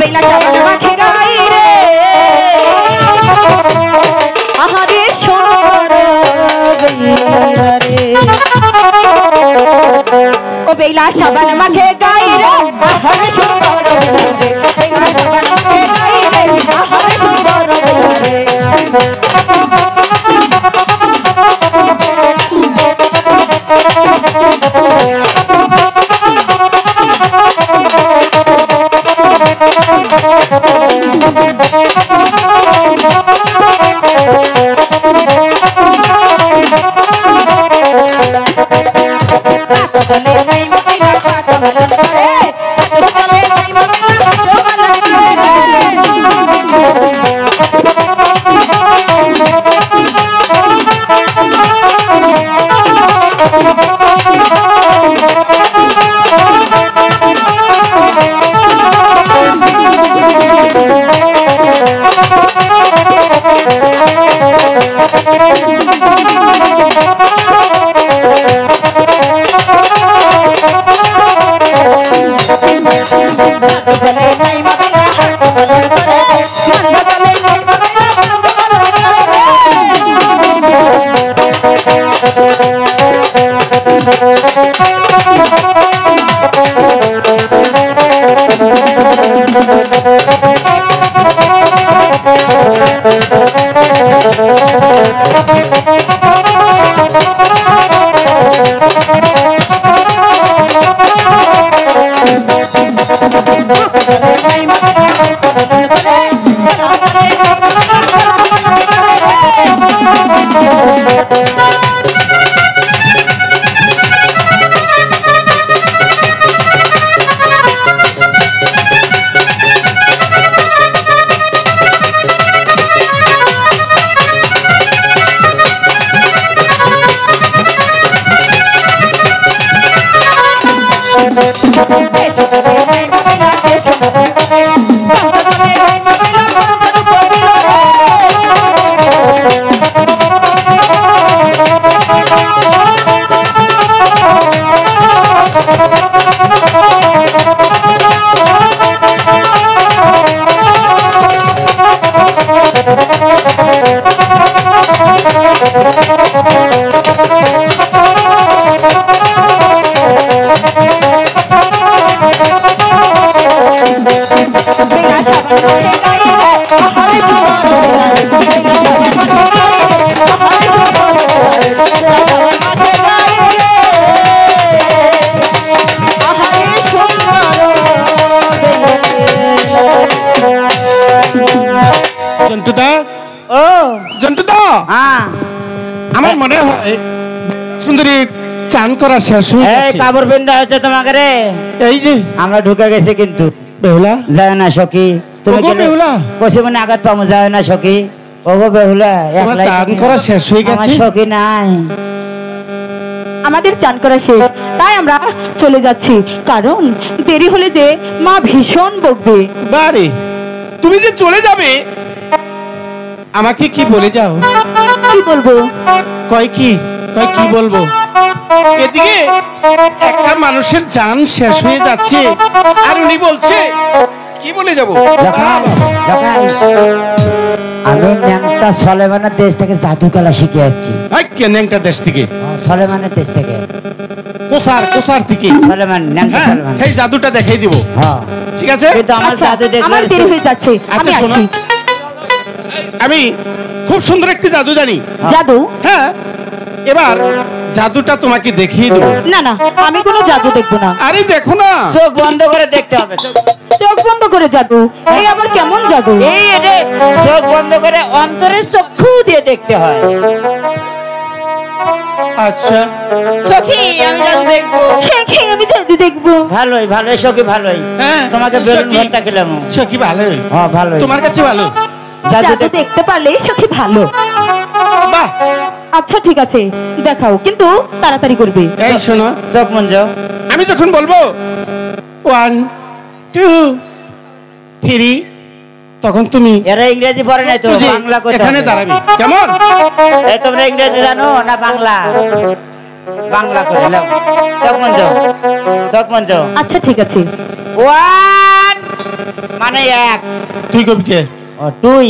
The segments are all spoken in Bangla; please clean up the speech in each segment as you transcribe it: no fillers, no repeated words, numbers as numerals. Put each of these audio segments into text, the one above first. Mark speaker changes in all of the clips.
Speaker 1: বেলা সাবান মাখে গাই রে আহারে সুন্দর বেলা রে ও বেলা সাবান মাখে গাই রে আহারে সুন্দর বেলা সাবান মাখে গাই রে আহারে সুন্দর বেলা রে
Speaker 2: আমার মনে হয় সুন্দরী চান করা শেষ হয়ে গেছে।
Speaker 3: কাপড় বিন্দা হচ্ছে তোমাকে রে। এই যে আমরা ঢুকে গেছি কিন্তু বেহুলা যায় না সখী। তুমি কি বেহুলা কইছে মানে আঘাত পামু যায় না সখী। ওগো বেহুলা একলা
Speaker 2: চান করা শেষ হয়ে গেছে।
Speaker 3: আমার সখী নাই।
Speaker 1: আমাদের চান করা শেষ, তাই আমরা চলে যাচ্ছি, কারণ দেরি হলে যে মা ভীষণ বকবে।
Speaker 2: বারে তুমি যে চলে যাবে আমাকে কি বলে যাও?
Speaker 1: কি বলবো?
Speaker 2: কয় কি বলবো? এদিকে একটা মানুষের জান শেষ হয়ে যাচ্ছে আর উনি বলছে কি বলে যাবো?
Speaker 3: আমি ন্যাংটা সলেমানের দেশ থেকে জাদুকলা শিখে যাচ্ছি।
Speaker 2: ন্যাংটা দেশ থেকে?
Speaker 3: সলেমানের দেশ থেকে।
Speaker 2: কোসার থেকে
Speaker 3: সলেমান, ন্যাংটা সলেমান।
Speaker 2: এই জাদুটা দেখাই দিব।
Speaker 3: হ্যাঁ
Speaker 2: ঠিক আছে।
Speaker 3: কিন্তু আমার জাদু দেখলে
Speaker 1: আমার দেরি হয়ে যাচ্ছে।
Speaker 2: আচ্ছা শোনো, আমি খুব সুন্দর একটি জাদু জানি।
Speaker 1: জাদু?
Speaker 2: হ্যাঁ, এবার জাদুটা তোমাকে দেখিয়ে দেবো।
Speaker 1: না না, আমি কোনো জাদু দেখবো না।
Speaker 2: আরে দেখো না,
Speaker 3: চোখ বন্ধ করে দেখতে হবে।
Speaker 1: চোখ বন্ধ করে জাদু? এই আবার কেমন জাদু?
Speaker 3: এই রে, চোখ বন্ধ করে অন্তরের চক্ষু দিয়ে দেখতে হয়।
Speaker 2: আচ্ছা
Speaker 4: সখী, আমি জাদু দেখবো।
Speaker 1: সখী, আমি জাদু দেখবো।
Speaker 3: ভালোই সখী ভালোই।
Speaker 2: হ্যাঁ,
Speaker 3: তোমাকে বেলুন ভর্তা খেলাম।
Speaker 2: সখী ভালোই।
Speaker 3: হ্যাঁ ভালোই।
Speaker 2: তোমার কাছে ভালো?
Speaker 1: জাদু দেখতে পারলেই সখী ভালো।
Speaker 2: বাহ,
Speaker 1: আচ্ছা ঠিক আছে, দেখাও, কিন্তু তাড়াতাড়ি করবে।
Speaker 2: এই শোনো,
Speaker 3: চোখ মন যাও।
Speaker 2: আমি যখন বলবো 1 2 3 তখন তুমি।
Speaker 3: এরা ইংরেজি পড়ে নাই তো, বাংলা কথা।
Speaker 2: এখানে দাঁড়াবি কেমন?
Speaker 3: এই তোমরা ইংরেজি জানো না বাংলা? বাংলা করে নাও। চোখ মন যাও।
Speaker 1: আচ্ছা ঠিক আছে।
Speaker 3: 1 মানে এক।
Speaker 2: তুই কবি কে?
Speaker 3: ও দুই।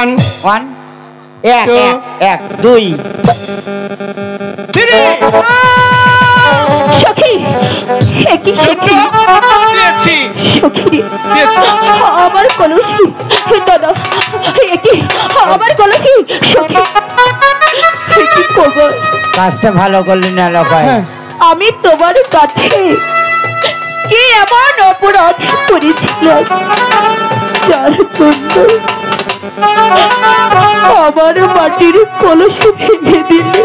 Speaker 2: 1
Speaker 3: 1 এক
Speaker 2: Two.
Speaker 3: এক এক দুই।
Speaker 2: 3
Speaker 1: সখী একই সখী
Speaker 2: দিয়েছি
Speaker 1: সখী
Speaker 2: দিয়েছি।
Speaker 1: আমার কলসি দাদা একই আমার কলসি সখী কি করব?
Speaker 3: কাজটা ভালো করলি না লোকায়।
Speaker 2: হ্যাঁ।
Speaker 1: আমি তোমার কাছে কি এমন অপরাধ করেছিলাম যার জন্য আমার মাটির কলসি ভেঙে দিলে?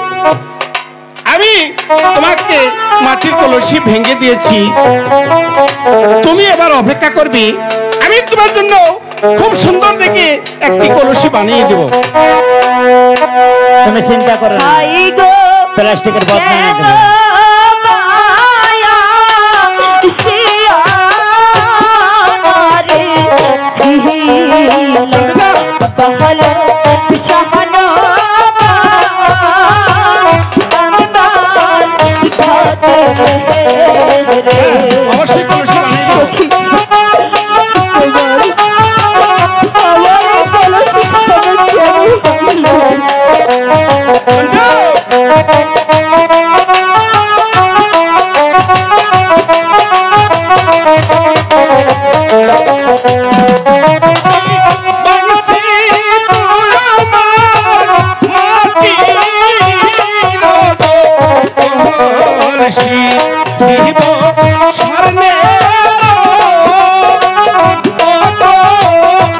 Speaker 2: আমি তোমাকে মাটির কলসি ভেঙে দিয়েছি, তুমি এবার অপেক্ষা করবি, আমি তোমার জন্য খুব সুন্দর দেখে একটি কলসি বানিয়ে দেব।
Speaker 3: তুমি চিন্তা করো না,
Speaker 1: হাই গো
Speaker 3: প্লাস্টিকের বদলা নিয়ে দেবো।
Speaker 1: মায়া শিয়ারে ঝিলা
Speaker 2: সন্ধ্যা,
Speaker 1: বহল শাহানা
Speaker 2: অবশ্যই কলসি বানিয়ে দেব। বাংসি তুই আমার মাটির কলসি দিব স্বর্ণে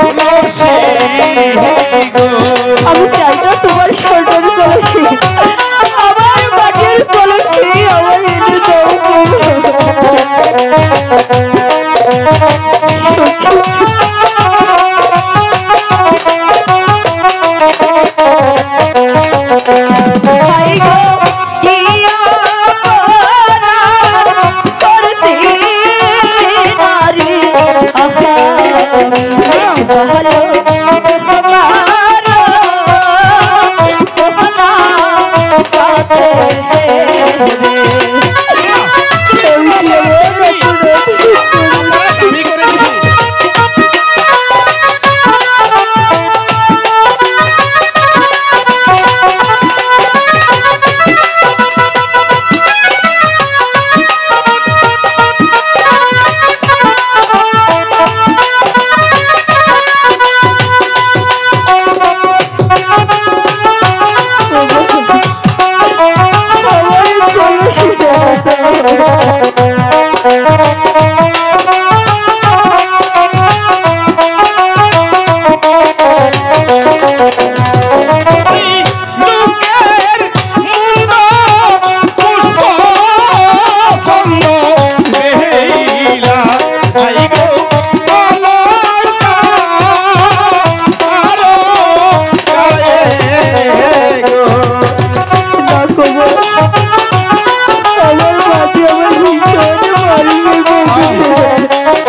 Speaker 2: কলসি গো।
Speaker 1: আমি চাই না তোমার স্বর্ণের কলসি, আমার মাটির কলসি আমার এনে দাও গো। হাই গো ইয়া পরার করছি নারী আহা বহলো हमारा कहना कहते
Speaker 2: আমি করেছি। লোকের মুন্ড পুষ্প ছন্দ বেহিলা আই গো অলঙ্কা আরো গায়ে গো।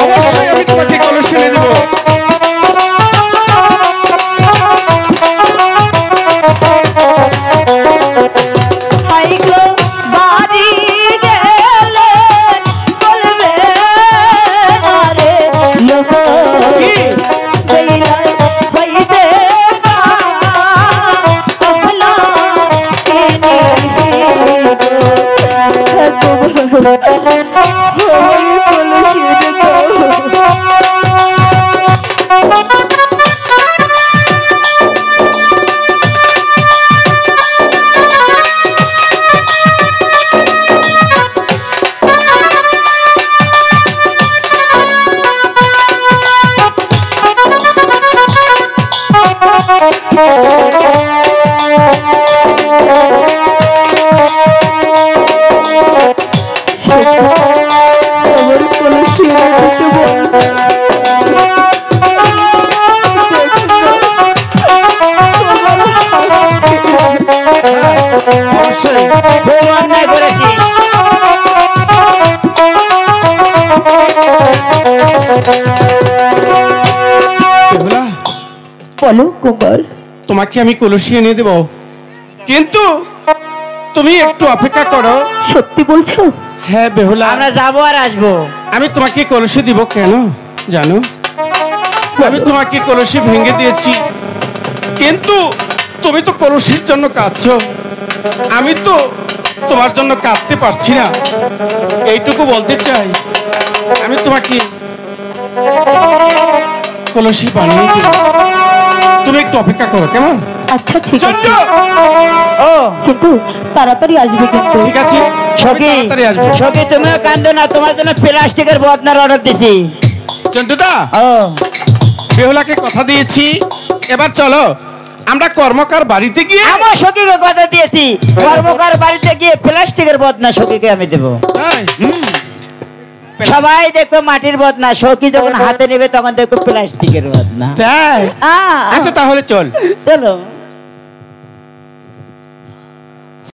Speaker 2: অবশ্যই আমি তোমাকে কলসি এনে দেবো।
Speaker 1: হাই গো বাড়ি গেলে বলবে আরে লোক
Speaker 2: কি?
Speaker 1: বেইলাই হইতে পহলা কেনে আমার কলসি রাখতে বল।
Speaker 2: অবশ্যই
Speaker 3: খুব অন্যায় করেছি।
Speaker 2: বেহুলা,
Speaker 1: বলো কুমার,
Speaker 2: তোমাকে আমি কলসি এনে দেব, কিন্তু তুমি একটু অপেক্ষা করো।
Speaker 1: সত্যি বলছো?
Speaker 2: হ্যাঁ বেহুলা,
Speaker 3: আমরা যাবো আর আসবো।
Speaker 2: আমি তোমাকে কলসি দিব কেন জানো? আমি তোমাকে কলসি ভেঙে দিয়েছি, কিন্তু তুমি তো কলসির জন্য কাঁদছো, আমি তো তোমার জন্য কাঁদতে পারছি না। এইটুকু বলতে চাই, আমি তোমাকে কলসি বানিয়ে দিই, তুমি একটু অপেক্ষা করো কেমন?
Speaker 1: আচ্ছা ঠিক
Speaker 2: চন্দ্র,
Speaker 1: আছে,
Speaker 3: ও
Speaker 1: কিন্তু তাড়াতাড়ি আসবে কিন্তু।
Speaker 2: ঠিক আছে, আমি
Speaker 3: সখী,
Speaker 2: তাড়াতাড়ি আসবো।
Speaker 3: সখী তুমিও কান্দো না, তোমার জন্য প্লাস্টিকের বদনার অর্ডার দিছি।
Speaker 2: চন্দ্রদা,
Speaker 3: ও
Speaker 2: বেহুলাকে কথা দিয়েছি, এবার চলো আমরা কর্মকার বাড়িতে গিয়ে।
Speaker 3: আমার সখীকে কথা দিয়েছি, কর্মকার বাড়িতে গিয়ে প্লাস্টিকের বদনা সখীকে আমি দেবো।
Speaker 2: তাই?
Speaker 3: সবাই দেখবে মাটির বদনা, সখী যখন হাতে নেবে তখন দেখবে প্লাস্টিকের বদনা।
Speaker 2: তাই?
Speaker 3: আহ,
Speaker 2: আচ্ছা তাহলে চল।
Speaker 3: চলো।